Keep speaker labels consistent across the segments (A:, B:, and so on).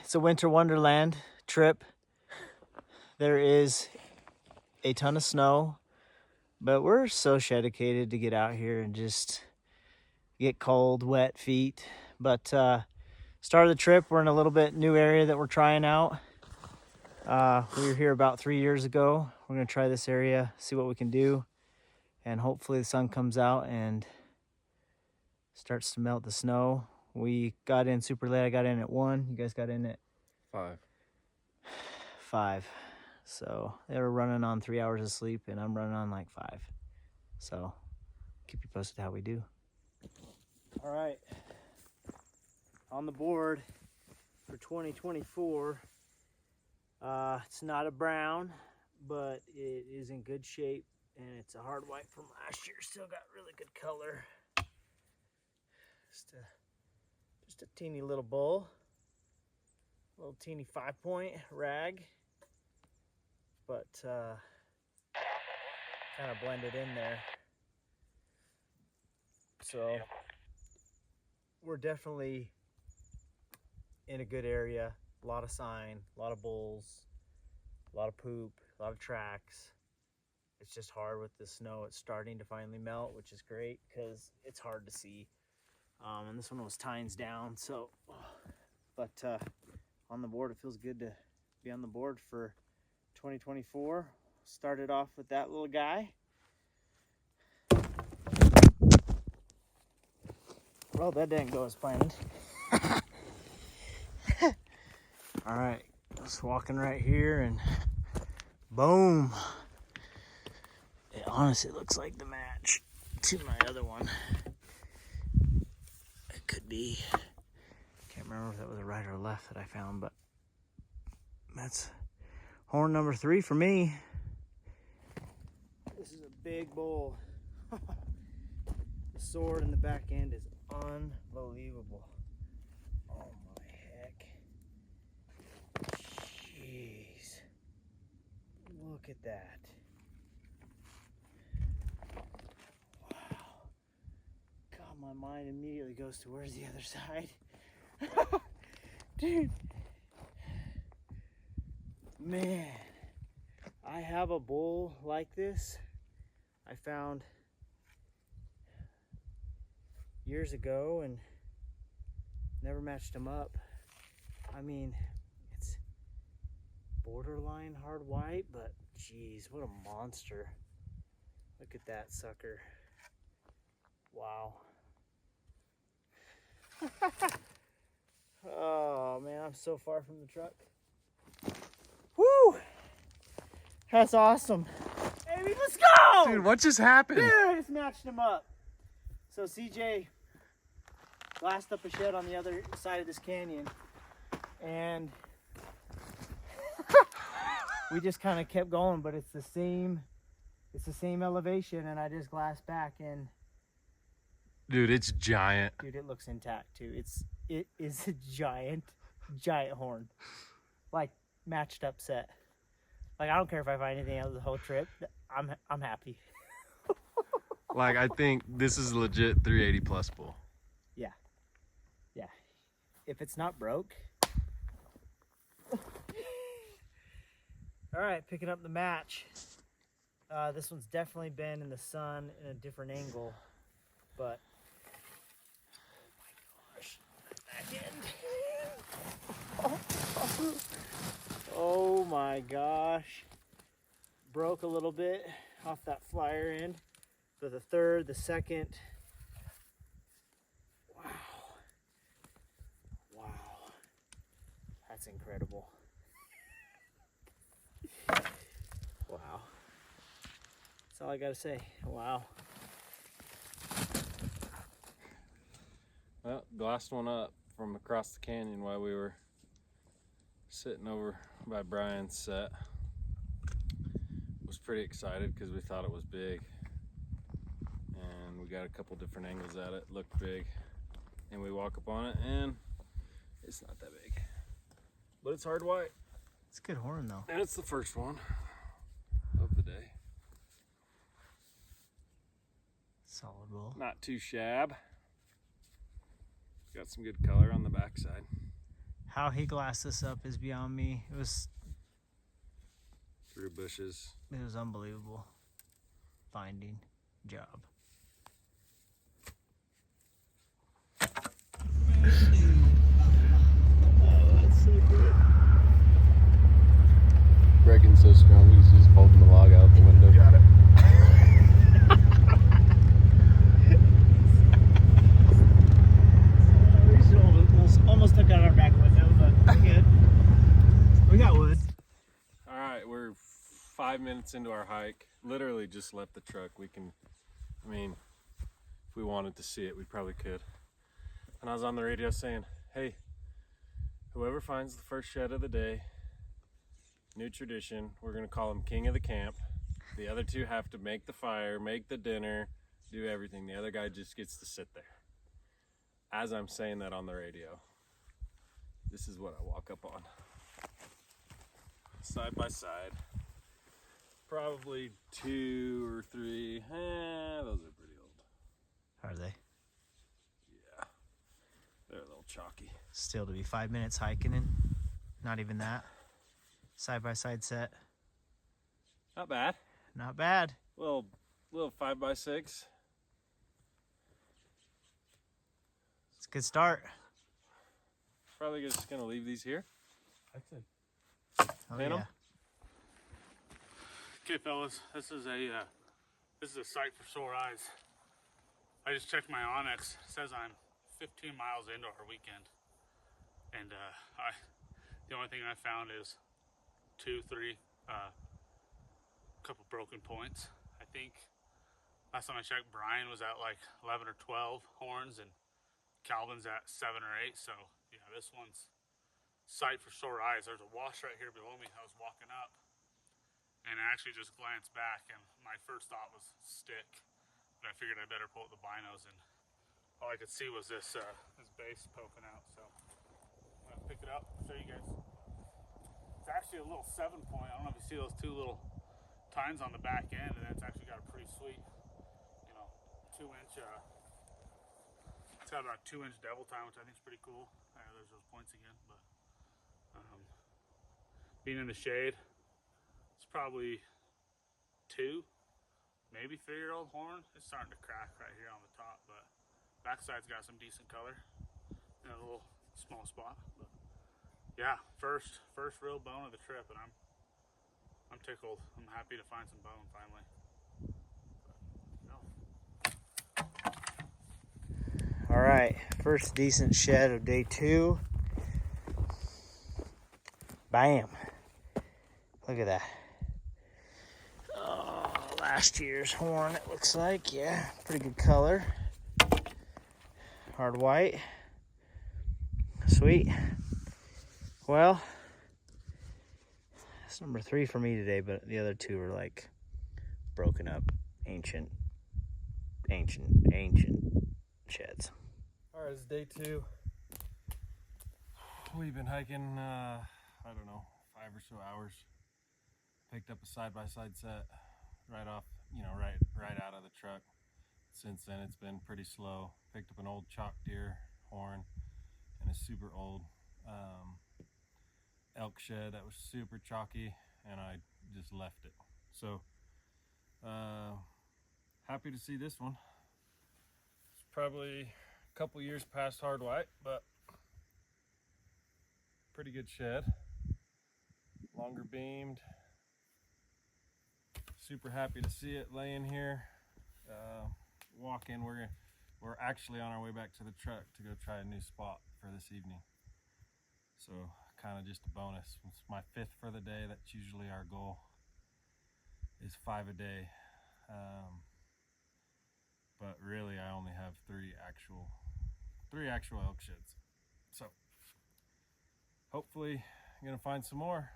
A: It's a winter wonderland trip. There is a ton of snow, but we're so dedicated to get out here and just get cold, wet feet. But start of the trip, we're in a little bit new area that we're trying out. We were here about 3 years ago. We're gonna try this area, see what we can do, and hopefully the sun comes out and starts to melt the snow. We got in super late. I got in at 1. You guys got in at 5. So they were running on 3 hours of sleep, and I'm running on like 5. So keep you posted how we do. All right, on the board for 2024. It's not a brown, but it is in good shape, and it's a hard white from last year. Still got really good color. Just a teeny little bull, little teeny 5-point rag, but kind of blended in there. So we're definitely in a good area. A lot of sign, a lot of bulls, a lot of poop, a lot of tracks. It's just hard with the snow. It's starting to finally melt, which is great because it's hard to see. And this one was tines down, so, but on the board, it feels good to be on the board for 2024. Started off with that little guy. Well, that didn't go as planned. All right, just walking right here, and boom. It honestly looks like the match to my other one. It could be. Can't remember if that was a right or a left that I found, but that's horn number 3 for me. This is a big bull. The sword in the back end is unbelievable. Oh my heck. Jeez. Look at that. Wow. God, my mind immediately goes to where's the other side? Dude. Man. I have a bull like this. I found years ago and never matched him up. I mean, it's borderline hard white, but geez, what a monster. Look at that sucker. Wow. Oh man, I'm so far from the truck. Woo! That's awesome. Baby, let's go!
B: Dude, what just happened?
A: Dude, I just matched him up. So CJ glassed up a shed on the other side of this canyon, and we just kind of kept going, but it's the same elevation, and I just glassed back, and
B: Dude, it's giant.
A: dude, it looks intact too. It is a giant horn, like matched up set. Like I don't care if I find anything out of the whole trip. I'm happy.
B: Like, I think this is legit 380 plus bull.
A: Yeah. If it's not broke. All right, picking up the match. This one's definitely been in the sun in a different angle, but oh my gosh, back end. Oh my gosh, broke a little bit off that flyer end. So the third, the second. Wow, that's incredible. Wow. That's all I gotta say. Wow.
B: Well, glassed one up from across the canyon while we were sitting over by Brian's set. Was pretty excited because we thought it was big. And we got a couple different angles at it. Looked big. And we walk up on it and it's not that big. But it's hard white.
A: It's a good horn though.
B: And it's the first one of the day.
A: Solid bull.
B: Not too shab. Got some good color on the backside.
A: How he glassed this up is beyond me. It was
B: Through bushes.
A: unbelievable finding job. That's so good.
B: Breaking so strong, he's just holding the log out the window.
A: Got it. Almost took out our back window, but we're good. We got wood.
B: All right, we're 5 minutes into our hike. Literally just left the truck. I mean, if we wanted to see it, we probably could. And I was on the radio saying, hey, whoever finds the first shed of the day, new tradition, we're gonna call him king of the camp. The other two have to make the fire, make the dinner, do everything. The other guy just gets to sit there. As I'm saying that on the radio, this is what I walk up on. Side by side. Probably 2 or 3. Those are pretty old.
A: Are they?
B: Yeah. They're a little chalky.
A: Still to be 5 minutes hiking and not even that. Side by side set.
B: Not bad.
A: Not bad.
B: Little 5x6.
A: It's a good start.
B: Probably just gonna leave these here.
A: Oh,
B: Pin 'em?
A: yeah.
C: Okay, fellas, this is a sight for sore eyes. I just checked my Onyx. It says I'm 15 miles into our weekend, and the only thing I found is 2, 3, couple broken points. I think last time I checked, Brian was at like 11 or 12 horns, and Calvin's at 7 or 8. So yeah, this one's sight for sore eyes. There's a wash right here below me. I was walking up, and I actually just glanced back, and my first thought was stick, but I figured I better pull up the binos, and all I could see was this base poking out. So I'm gonna pick it up, show you guys. It's actually a little 7-point. I don't know if you see those 2 little tines on the back end, and it's actually got a pretty sweet, 2-inch. It's got about a 2-inch devil tine, which I think is pretty cool. There's those points again, but being in the shade, it's probably 2, maybe 3-year-old horn. It's starting to crack right here on the top, but backside's got some decent color in a little small spot. But yeah, first real bone of the trip, and I'm tickled. I'm happy to find some bone finally.
A: All right, first decent shed of day 2. Bam. Look at that. Oh, last year's horn, it looks like. Yeah, pretty good color. Hard white. Sweet. Well, that's number 3 for me today, but the other 2 are like broken up, ancient sheds.
B: All right, it's day 2. We've been hiking, I don't know, 5 or so hours. Picked up a side-by-side set right off, right out of the truck. Since then, it's been pretty slow. Picked up an old chalk deer horn and a super old elk shed that was super chalky, and I just left it. So, happy to see this one. It's probably a couple years past hard white, but pretty good shed. Longer beamed. Super happy to see it laying here. Walk in. We're actually on our way back to the truck to go try a new spot for this evening. So kind of just a bonus. It's my 5th for the day. That's usually our goal, is 5 a day. But really I only have 3 actual elk sheds. So hopefully I'm gonna find some more.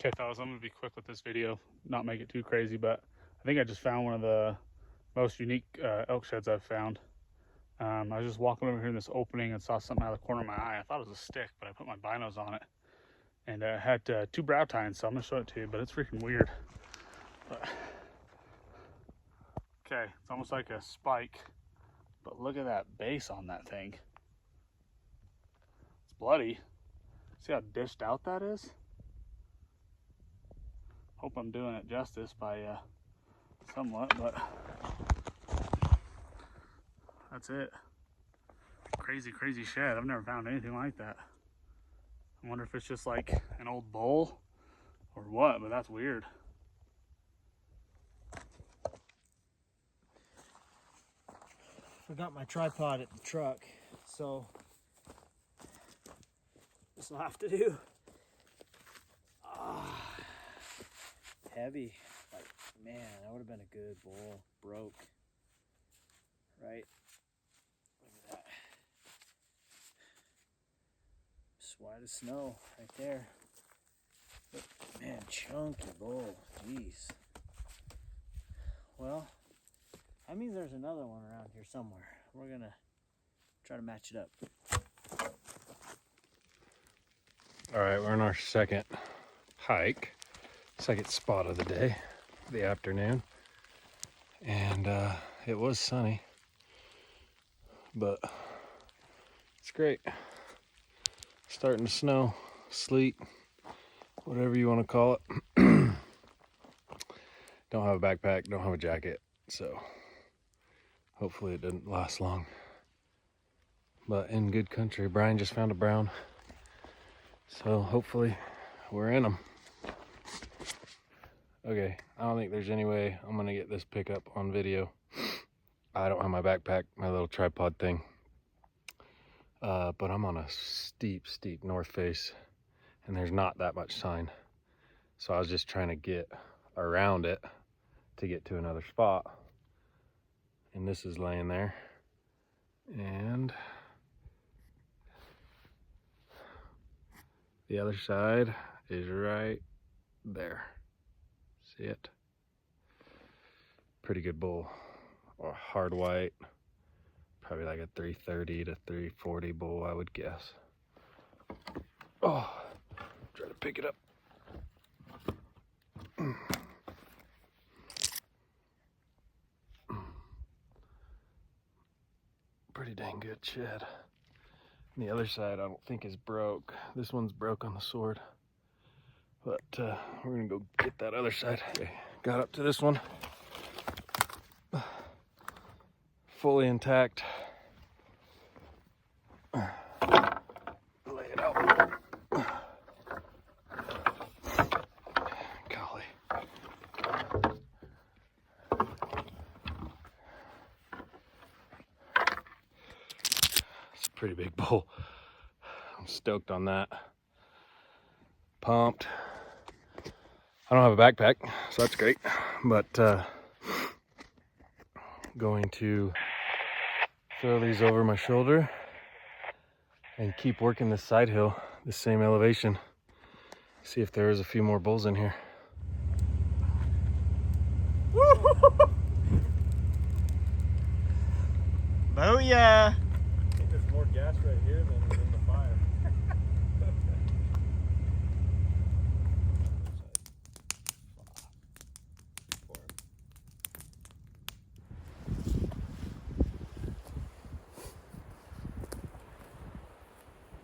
C: Okay, fellas, I'm gonna be quick with this video, not make it too crazy, but I think I just found one of the most unique elk sheds I've found. I was just walking over here in this opening and saw something out of the corner of my eye. I thought it was a stick, but I put my binos on it, and it had 2 brow tines, so I'm gonna show it to you, but it's freaking weird. But, okay, it's almost like a spike, but look at that base on that thing. bloody. See how dished out that is? Hope I'm doing it justice by somewhat, but that's it. Crazy, crazy shed. I've never found anything like that. I wonder if it's just like an old bowl or what, but that's weird.
A: Forgot my tripod at the truck, so this will have to do. Heavy. Like, man, that would have been a good bull. Broke. Right? Look at that. Just white as snow right there. But, man, chunky bull. Jeez. Well, that means there's another one around here somewhere. We're gonna try to match it up.
B: All right, we're on our second hike, second spot of the day, the afternoon. And it was sunny, but it's great. Starting to snow, sleet, whatever you want to call it. Don't have a backpack, don't have a jacket, so hopefully it didn't last long. But in good country. Brian just found a brown, so hopefully we're in them. Okay, I don't think there's any way I'm gonna get this pickup on video. I don't have my backpack, my little tripod thing. But I'm on a steep north face, and there's not that much sign. So I was just trying to get around it to get to another spot. And this is laying there. And the other side is right there. See it? Pretty good bull. Or hard white. Probably like a 330 to 340 bull, I would guess. Oh, try to pick it up. Pretty dang good shed. And the other side I don't think is broke. This one's broke on the sword. But we're gonna go get that other side. Okay, got up to this one. Fully intact. Lay it out. Golly. It's a pretty big bull. I'm stoked on that. Pumped. I don't have a backpack, so that's great. But going to throw these over my shoulder and keep working this side hill, the same elevation. See if there is a few more bulls in here.
A: Booyah!
B: I think there's more gas right here than in the fire.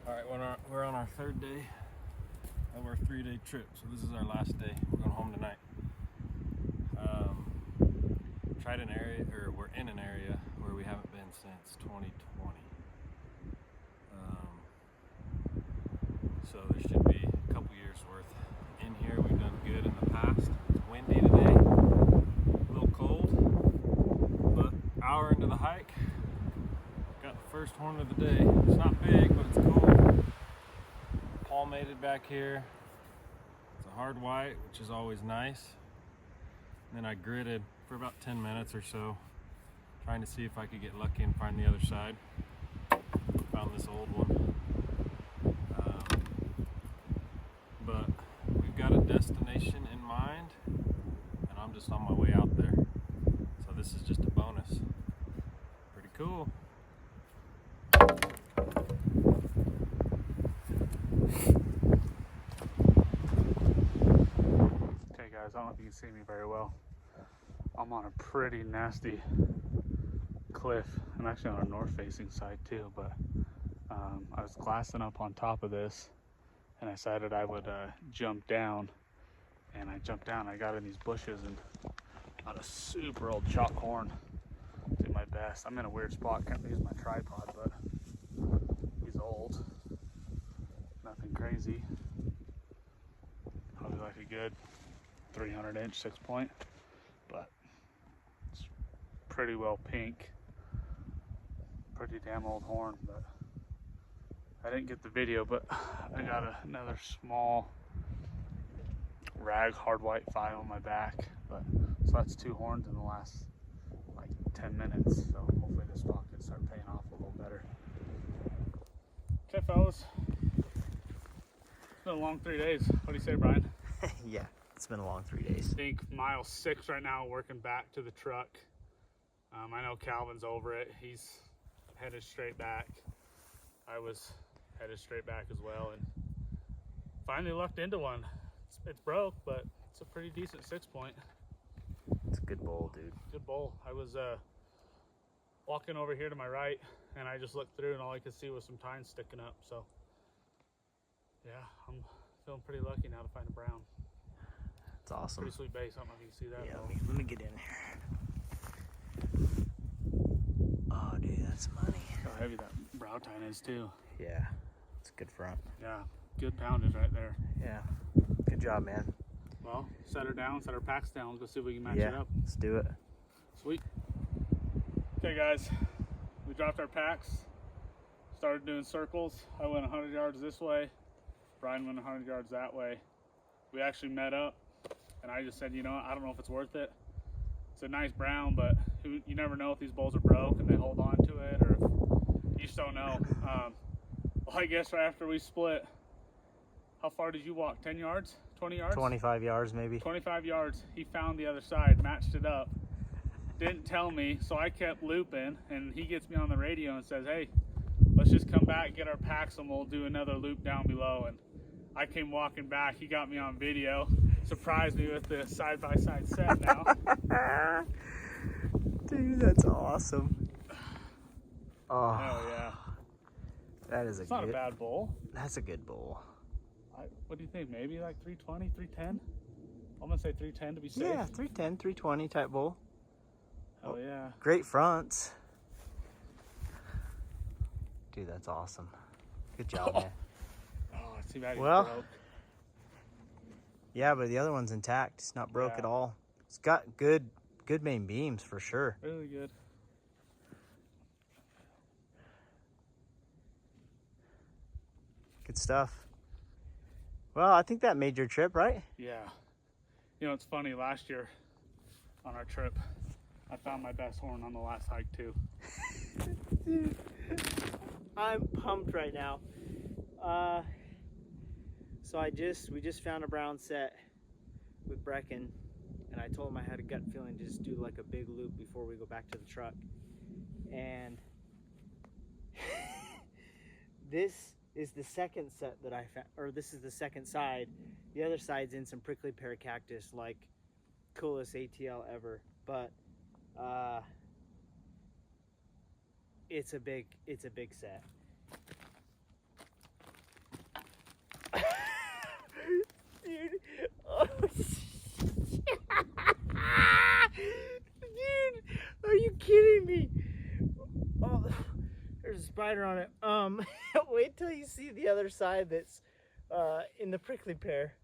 B: All right, we're on our third day of our 3-day trip. So this is our last day. We're going home tonight. Tried an area, or we're in an area where we haven't been since 2020. So there should be a couple years worth in here. We've done good in the past. It's windy today, a little cold, but hour into the hike, got the first horn of the day. It's not big, but it's cool. Palmated back here. It's a hard white, which is always nice. And then I gridded for about 10 minutes or so, trying to see if I could get lucky and find the other side. Found this old one. But we've got a destination in mind, and I'm just on my way out there. So this is just a bonus. Pretty cool.
C: Okay guys, I don't know if you can see me very well. I'm on a pretty nasty cliff. I'm actually on a north facing side too, but I was glassing up on top of this, and I decided I would jump down. And I jumped down. I got in these bushes and got a super old chalk horn. Do my best. I'm in a weird spot. Can't use my tripod, but he's old. Nothing crazy. Probably like a good 300-inch 6-point, but it's pretty well pink. Pretty damn old horn, but I didn't get the video, but I got another small rag hard white 5 on my back, but so that's 2 horns in the last like 10 minutes, so hopefully this stock can start paying off a little better. Okay, fellas, it's been a long 3 days. What do you say, Brian?
A: Yeah, it's been a long 3 days.
C: I think mile 6 right now, working back to the truck. I know Calvin's over it. He's headed straight back. I was headed straight back as well, and finally lucked into one. It's broke, but it's a pretty decent 6-point.
A: It's a good bowl, dude.
C: Good bowl. I was walking over here to my right, and I just looked through, and all I could see was some tines sticking up. So, yeah, I'm feeling pretty lucky now to find a brown.
A: It's awesome.
C: Pretty sweet base. I don't know if you can see that.
A: Yeah, let me get in here. Oh, dude, that's money.
C: Look how heavy that brow tine is, too.
A: Yeah, it's a good front.
C: Yeah, good poundage right there.
A: Yeah, good job, man.
C: Well, set her down, set our packs down. Let's go see if we can match
A: Yeah,
C: it up.
A: let's do it.
C: Sweet. Okay, guys, we dropped our packs, started doing circles. I went 100 yards this way, Brian went 100 yards that way. We actually met up, and I just said, you know what, I don't know if it's worth it. It's a nice brown, but you never know if these bulls are broke and they hold on to it, or if, you just don't know. Well, I guess right after we split, how far did you walk? 10 yards? 20 yards?
A: 25 yards, maybe.
C: 25 yards. He found the other side, matched it up. Didn't tell me, so I kept looping, and he gets me on the radio and says, hey, let's just come back, get our packs, and we'll do another loop down below. And I came walking back. He got me on video, surprised me with the side-by-side set now.
A: Dude, that's awesome. Oh,
C: Hell yeah.
A: that is
C: It's not a bad bowl.
A: That's a good bowl.
C: What do you think? Maybe like 320, 310? I'm going to say 310 to be safe.
A: Yeah, 310, 320 type bowl.
C: Hell yeah.
A: Great fronts. Dude, that's awesome. Good job, man.
C: Oh, it's too bad he's
A: Well,
C: broke.
A: Yeah, but the other one's intact. It's not broke
C: Yeah.
A: at all. It's got good main beams for sure.
C: Really good.
A: Good stuff. Well, I think that made your trip, right?
C: Yeah. You know, it's funny, last year on our trip, I found my best horn on the last hike too.
A: Dude, I'm pumped right now. So we just found a brown set with Brecken, and I told him I had a gut feeling to just do like a big loop before we go back to the truck. And this is the second set that I found, or this is the second side. The other side's in some prickly pear cactus, like coolest ATL ever. But it's a big set. Dude, oh, dude, are you kidding me? Oh, there's a spider on it. Wait till you see the other side that's in the prickly pear.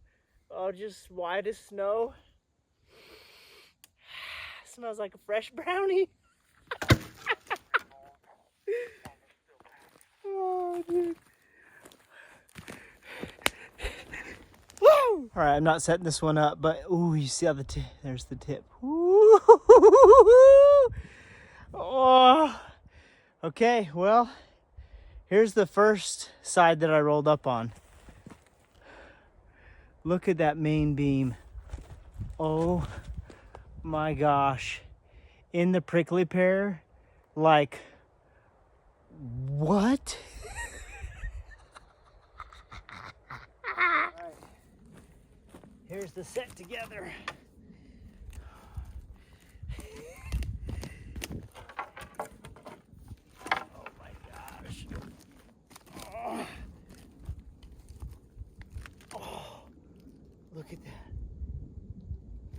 A: Oh, just white as snow. Smells like a fresh brownie. Oh, dude. Woo! All right, I'm not setting this one up, but ooh, you see how the tip? There's the tip. Ooh. Oh. Okay, well, here's the first side that I rolled up on. Look at that main beam. Oh my gosh. In the prickly pear, like, what? All right. Here's the set together. Oh my gosh. Oh. Look at that.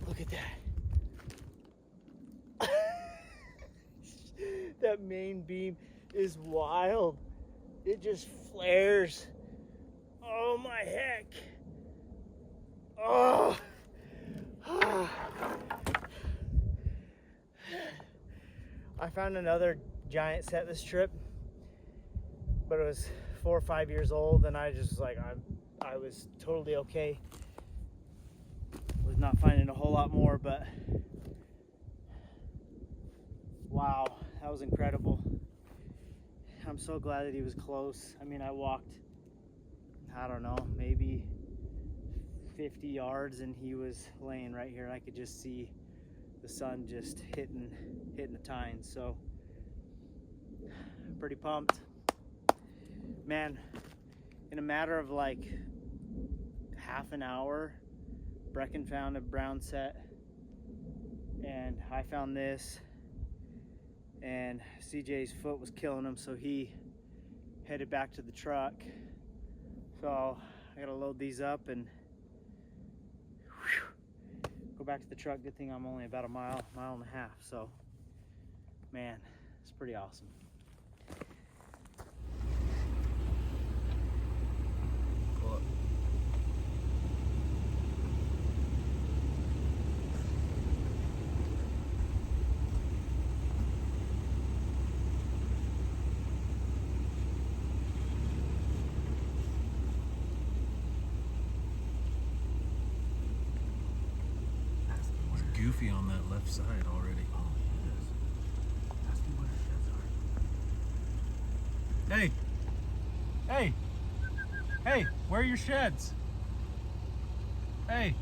A: Look at that. That main beam is wild. It just flares. Oh my heck. Oh. I found another giant set this trip, but it was 4 or 5 years old, and I just was like, I was totally okay with not finding a whole lot more, but wow, that was incredible. I'm so glad that he was close. I mean, I walked, I don't know, maybe 50 yards, and he was laying right here. I could just see the sun just hitting the tines. So pretty pumped, man. In a matter of like half an hour, Brecken found a brown set, and I found this, and CJ's foot was killing him, so he headed back to the truck. So I gotta load these up and go back to the truck. Good thing I'm only about a mile and a half. So man, it's pretty awesome.
B: Goofy on that left side already.
A: Oh, he is. Ask him where his sheds are.
B: Hey, where are your sheds? Hey.